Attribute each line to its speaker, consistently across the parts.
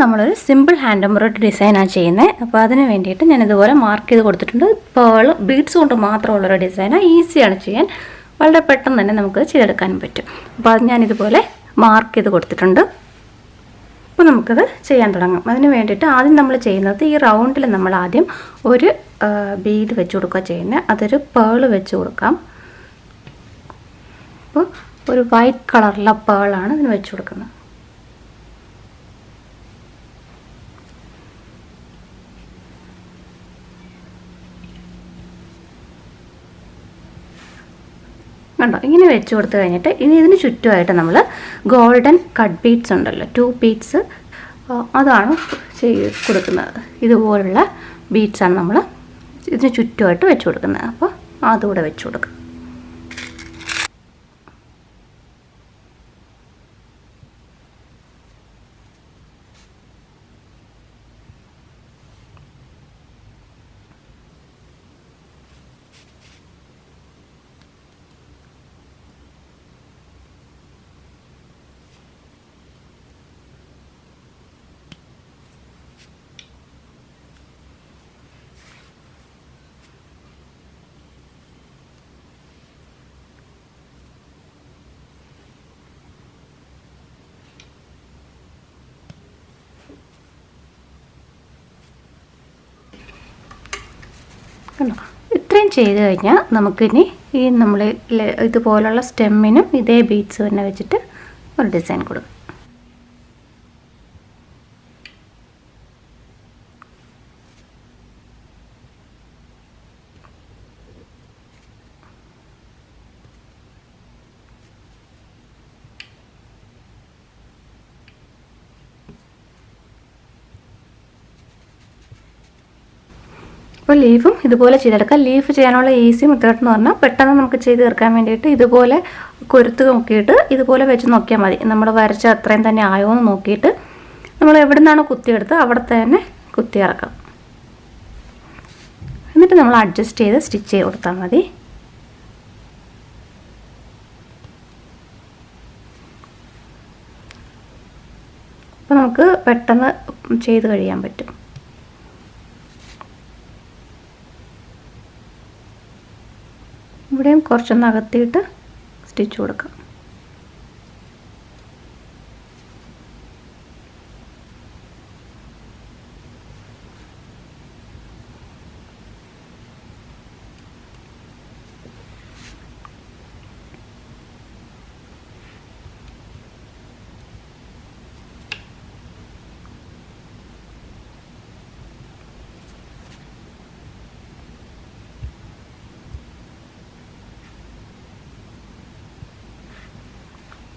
Speaker 1: നമ്മളൊരു simple hand embroidery ഡിസൈനാണ് ചെയ്യുന്നത്. അപ്പോൾ അതിന് വേണ്ടിയിട്ട് ഞാനിതുപോലെ മാർക്ക് ചെയ്ത് കൊടുത്തിട്ടുണ്ട്. പേൾ ബീഡ്സ് കൊണ്ട് മാത്രമുള്ളൊരു ഡിസൈനാണ്. ഈസിയാണ് ചെയ്യാൻ, വളരെ പെട്ടെന്ന് തന്നെ നമുക്ക് ചെയ്തെടുക്കാനും പറ്റും. അപ്പോൾ അത് ഞാനിതുപോലെ മാർക്ക് ചെയ്ത് കൊടുത്തിട്ടുണ്ട്. അപ്പോൾ നമുക്കത് ചെയ്യാൻ തുടങ്ങാം. അതിന് വേണ്ടിയിട്ട് ആദ്യം നമ്മൾ ചെയ്യുന്നത് ഈ റൗണ്ടിൽ നമ്മൾ ആദ്യം ഒരു ബീഡ് വെച്ച് കൊടുക്കുക ചെയ്യുന്നത്. അതൊരു പേൾ വെച്ച് കൊടുക്കാം. അപ്പോൾ ഒരു വൈറ്റ് കളറിലുള്ള പേളാണ് ഇതിന് വെച്ച് കൊടുക്കുന്നത്. കണ്ടോ, ഇങ്ങനെ വെച്ച് കൊടുത്തു കഴിഞ്ഞിട്ട് ഇനി ഇതിന് ചുറ്റുമായിട്ട് നമ്മൾ ഗോൾഡൻ കട്ട് ബീഡ്സ് ഉണ്ടല്ലോ, 2 ബീഡ്സ്, അതാണ് കൊടുക്കുന്നത്. ഇതുപോലുള്ള ബീഡ്സാണ് നമ്മൾ ഇതിന് ചുറ്റുമായിട്ട് വെച്ച് കൊടുക്കുന്നത്. അപ്പോൾ അതുകൂടെ വെച്ച് കൊടുക്കുക. കണ്ടോ, ഇത്രയും ചെയ്ത് കഴിഞ്ഞാൽ നമുക്കിനി ഈ നമ്മൾ ഇതുപോലുള്ള സ്റ്റെമ്മിനും ഇതേ ബീഡ്സ് തന്നെ വെച്ചിട്ട് ഒരു ഡിസൈൻ കൊടുക്കും. അപ്പോൾ ലീഫും ഇതുപോലെ ചെയ്തെടുക്കാം. ലീഫ് ചെയ്യാനുള്ള ഈസി മെത്തേഡ് എന്ന് പറഞ്ഞാൽ പെട്ടെന്ന് നമുക്ക് ചെയ്ത് തീർക്കാൻ വേണ്ടിയിട്ട് ഇതുപോലെ കൊരുത്ത് നോക്കിയിട്ട് ഇതുപോലെ വെച്ച് നോക്കിയാൽ മതി. നമ്മൾ വരച്ച അത്രയും തന്നെ ആയോ എന്ന് നോക്കിയിട്ട് നമ്മൾ എവിടെ നിന്നാണ് കുത്തിയെടുത്ത് അവിടെ തന്നെ കുത്തി ഇറക്കാം. എന്നിട്ട് നമ്മൾ അഡ്ജസ്റ്റ് ചെയ്ത് സ്റ്റിച്ച് ചെയ്ത് കൊടുത്താൽ മതി. അപ്പോൾ നമുക്ക് പെട്ടെന്ന് ചെയ്ത് കഴിയാൻ പറ്റും. ഇവിടെയും കുറച്ചൊന്ന് അകത്തിയിട്ട് സ്റ്റിച്ച് കൊടുക്കാം.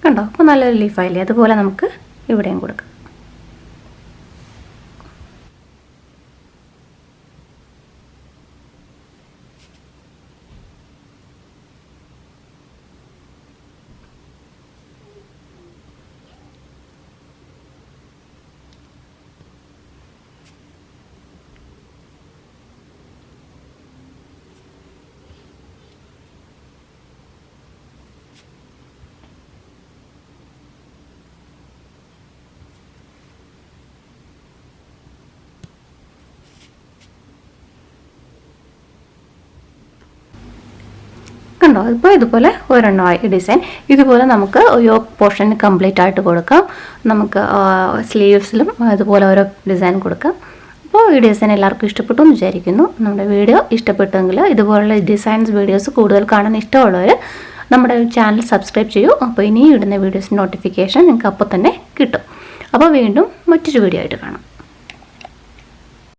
Speaker 1: കണ്ടോ, അപ്പോൾ നല്ലൊരു ലീഫായില്ലേ? അതുപോലെ നമുക്ക് ഇവിടെയും കൊടുക്കാം. കണ്ടോ, ഇപ്പോൾ ഇതുപോലെ ഒരെണ്ണമായി ഡിസൈൻ. ഇതുപോലെ നമുക്ക് യോക്ക് പോർഷൻ കംപ്ലീറ്റ് ആയിട്ട് കൊടുക്കാം. നമുക്ക് സ്ലീവ്സിലും ഇതുപോലെ ഓരോ ഡിസൈൻ കൊടുക്കാം. അപ്പോൾ ഈ ഡിസൈൻ എല്ലാവർക്കും ഇഷ്ടപ്പെട്ടു എന്ന് വിചാരിക്കുന്നു. നമ്മുടെ വീഡിയോ ഇഷ്ടപ്പെട്ടെങ്കിൽ ഇതുപോലുള്ള ഡിസൈൻസ് വീഡിയോസ് കൂടുതൽ കാണാൻ ഇഷ്ടമുള്ളവർ നമ്മുടെ ചാനൽ സബ്സ്ക്രൈബ് ചെയ്യൂ. അപ്പോൾ ഇനി ഇടുന്ന വീഡിയോസിൻ്റെ നോട്ടിഫിക്കേഷൻ നിങ്ങൾക്ക് അപ്പോൾ തന്നെ കിട്ടും. അപ്പോൾ വീണ്ടും മറ്റൊരു വീഡിയോ ആയിട്ട് കാണാം.